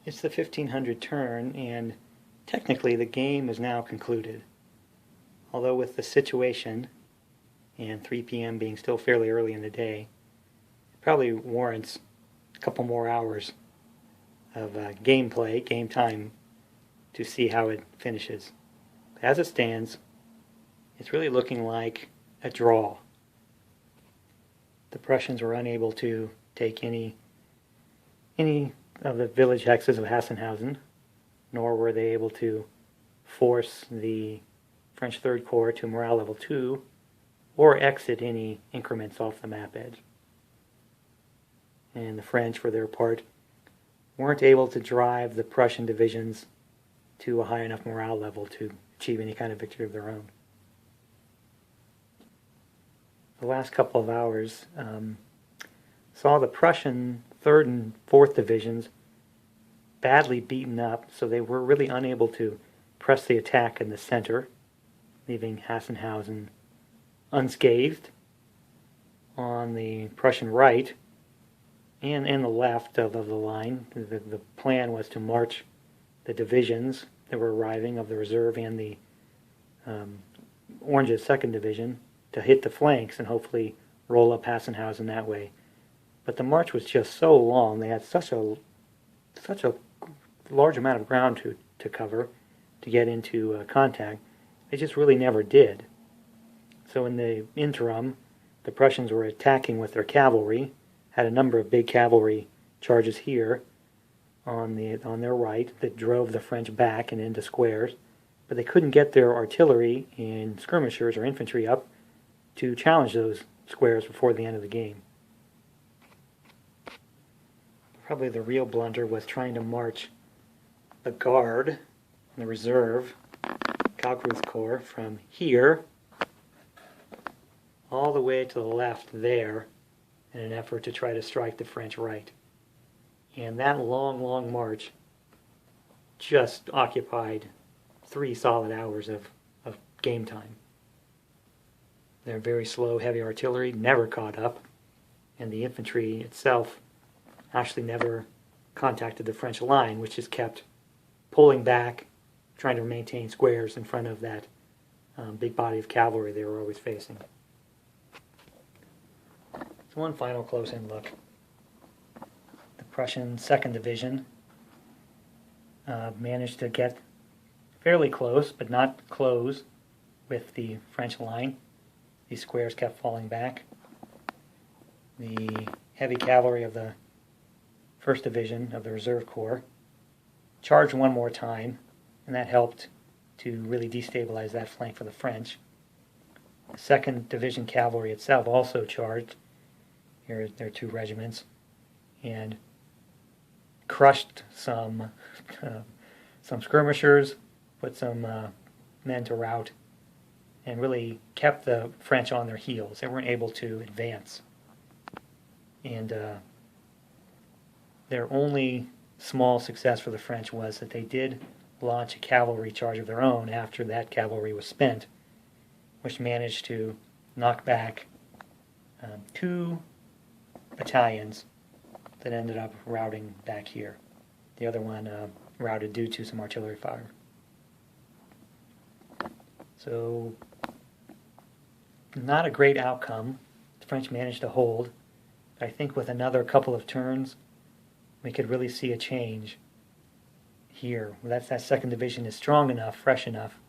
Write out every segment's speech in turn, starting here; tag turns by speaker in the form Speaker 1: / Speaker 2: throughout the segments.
Speaker 1: It's the 1500 turn, and technically the game is now concluded. Although with the situation, and 3 p.m. being still fairly early in the day, it probably warrants a couple more hours of gameplay, game time, to see how it finishes. As it stands, it's really looking like a draw. The Prussians were unable to take any of the village hexes of Hassenhausen, nor were they able to force the French Third Corps to morale level 2 or exit any increments off the map edge. And the French, for their part, weren't able to drive the Prussian divisions to a high enough morale level to achieve any kind of victory of their own. The last couple of hours saw the Prussian 3rd and 4th divisions badly beaten up, so they were really unable to press the attack in the center, leaving Hassenhausen unscathed. On the Prussian right and the left of the line, the plan was to march the divisions that were arriving of the reserve and the Orange's 2nd Division to hit the flanks and hopefully roll up Hassenhausen that way. But the march was just so long, they had such a large amount of ground to cover to get into contact, they just really never did. So in the interim, the Prussians were attacking with their cavalry, had a number of big cavalry charges here on their right that drove the French back and into squares, but they couldn't get their artillery and skirmishers or infantry up to challenge those squares before the end of the game. Probably the real blunder was trying to march the Guard and the Reserve, Kalkreuth's Corps, from here all the way to the left there in an effort to try to strike the French right. And that long march just occupied 3 solid hours of game time. Their very slow, heavy artillery never caught up, and the infantry itself actually never contacted the French line, which is kept pulling back, trying to maintain squares in front of that big body of cavalry they were always facing. So one final close-in look. The Prussian 2nd Division managed to get fairly close, but not close, with the French line. These squares kept falling back. The heavy cavalry of the 1st Division of the Reserve Corps charged one more time, and that helped to really destabilize that flank for the French. The 2nd Division Cavalry itself also charged. Here are their 2 regiments, and crushed some skirmishers, put some men to rout, and really kept the French on their heels. They weren't able to advance. And their only small success for the French was that they did launch a cavalry charge of their own after that cavalry was spent, which managed to knock back 2 battalions that ended up routing back here. The other one routed due to some artillery fire. So, not a great outcome. The French managed to hold. I think with another couple of turns, we could really see a change here. That 2nd Division is strong enough, fresh enough,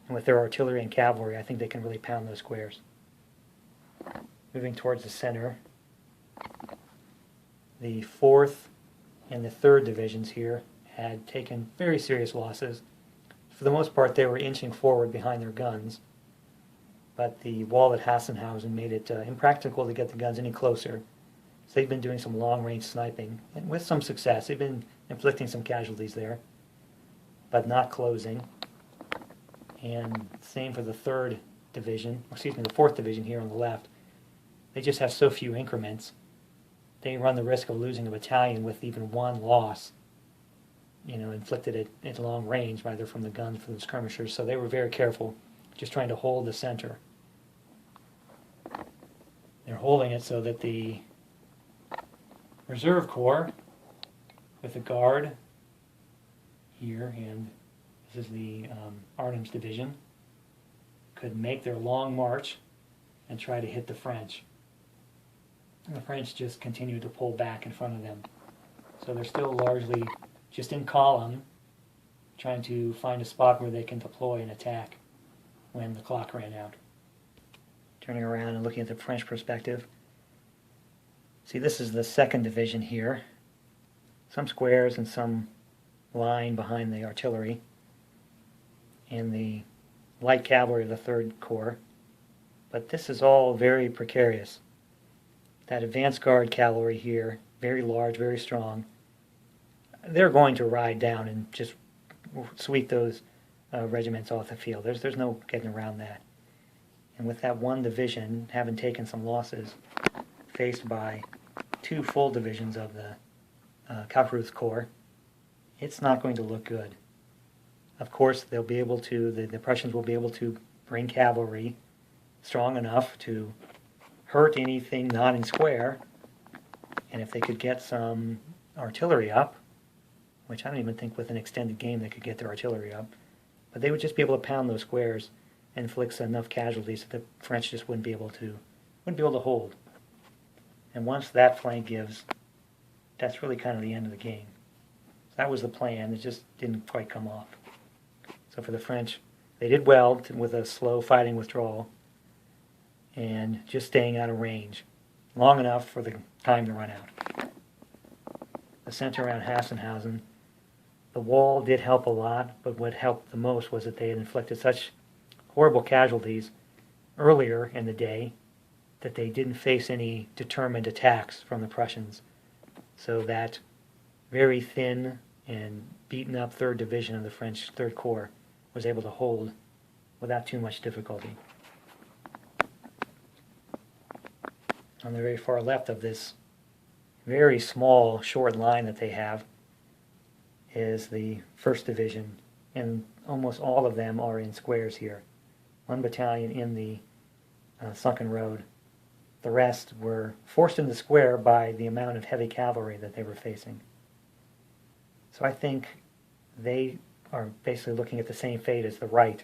Speaker 1: and with their artillery and cavalry, I think they can really pound those squares. Moving towards the center, the 4th and the 3rd Divisions here had taken very serious losses. For the most part, they were inching forward behind their guns, but the wall at Hassenhausen made it impractical to get the guns any closer. So they've been doing some long-range sniping, and with some success. They've been inflicting some casualties there, but not closing. And same for the 3rd Division, the 4th Division here on the left. They just have so few increments. They run the risk of losing a battalion with even one loss, inflicted at long range, either from the guns or from the skirmishers. So they were very careful, just trying to hold the center. They're holding it so that the Reserve Corps, with the Guard here, and this is the Arnhem's division, could make their long march and try to hit the French. And the French just continue to pull back in front of them. So they're still largely just in column, trying to find a spot where they can deploy and attack when the clock ran out. Turning around and looking at the French perspective. See, this is the 2nd Division here. Some squares and some line behind the artillery. And the light cavalry of the 3rd Corps. But this is all very precarious. That advance guard cavalry here, very large, very strong, they're going to ride down and just sweep those regiments off the field. There's no getting around that. And with that 1 division having taken some losses, faced by 2 full divisions of the Kaufruth's Corps, it's not going to look good. Of course, they'll be able to, the Prussians will be able to bring cavalry strong enough to hurt anything not in square, and if they could get some artillery up, which I don't even think with an extended game they could get their artillery up, but they would just be able to pound those squares and inflict enough casualties that the French just wouldn't be able to hold. And once that flank gives, that's really kind of the end of the game. So that was the plan. It just didn't quite come off. So for the French, they did well with a slow fighting withdrawal and just staying out of range long enough for the time to run out. The center around Hassenhausen, the wall did help a lot, but what helped the most was that they had inflicted such horrible casualties earlier in the day that they didn't face any determined attacks from the Prussians. So that very thin and beaten up 3rd Division of the French 3rd Corps was able to hold without too much difficulty. On the very far left of this very small, short line that they have is the 1st Division, and almost all of them are in squares here. 1 battalion in the sunken road. The rest were forced into the square by the amount of heavy cavalry that they were facing. So I think they are basically looking at the same fate as the right.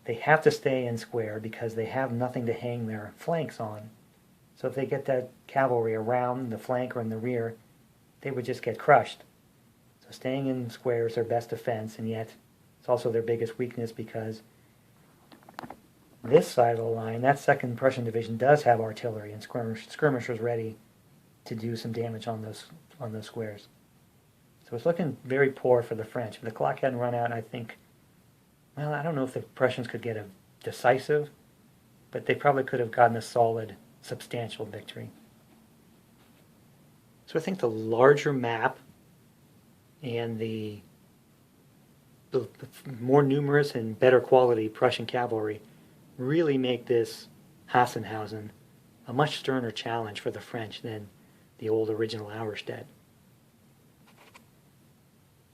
Speaker 1: They have to stay in square because they have nothing to hang their flanks on. So if they get that cavalry around the flank or in the rear, they would just get crushed. So staying in square is their best defense, and yet it's also their biggest weakness because this side of the line, that 2nd Prussian Division, does have artillery and skirmishers ready to do some damage on those squares. So it's looking very poor for the French. If the clock hadn't run out, I think, well, I don't know if the Prussians could get a decisive, but they probably could have gotten a solid, substantial victory. So I think the larger map and the more numerous and better quality Prussian cavalry really make this Hassenhausen a much sterner challenge for the French than the old original Auerstedt.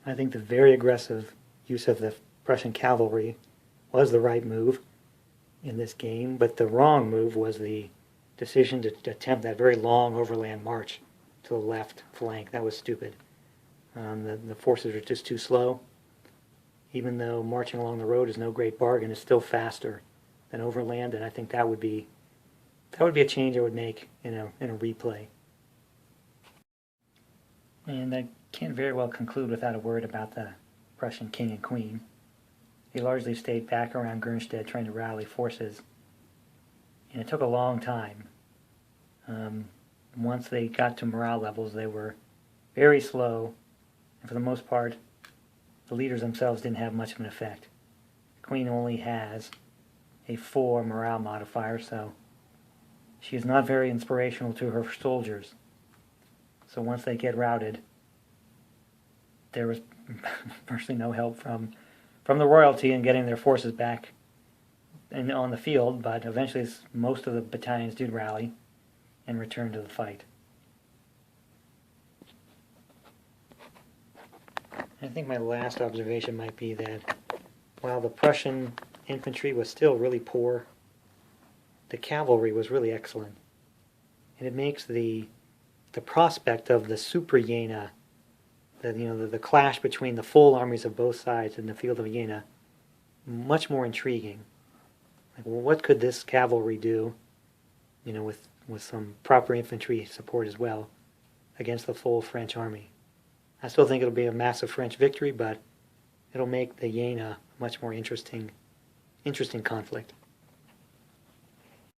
Speaker 1: I think the very aggressive use of the Prussian cavalry was the right move in this game, but the wrong move was the decision to attempt that very long overland march to the left flank. That was stupid. The forces are just too slow. Even though marching along the road is no great bargain, it's still faster than overland, and I think that would be a change I would make in a replay. And I can't very well conclude without a word about the Prussian king and queen. They largely stayed back around Gernstedt trying to rally forces, and it took a long time. Once they got to morale levels, they were very slow, and for the most part, the leaders themselves didn't have much of an effect. The queen only has a 4 morale modifier, so she is not very inspirational to her soldiers. So once they get routed, there was virtually no help from the royalty in getting their forces back and on the field, but eventually most of the battalions did rally and return to the fight. I think my last observation might be that while the Prussian infantry was still really poor, the cavalry was really excellent. And it makes the prospect of the Super Jena, the clash between the full armies of both sides in the field of Jena much more intriguing. Like, well, what could this cavalry do, with some proper infantry support as well, against the full French army? I still think it'll be a massive French victory, but it'll make the Jena a much more interesting conflict.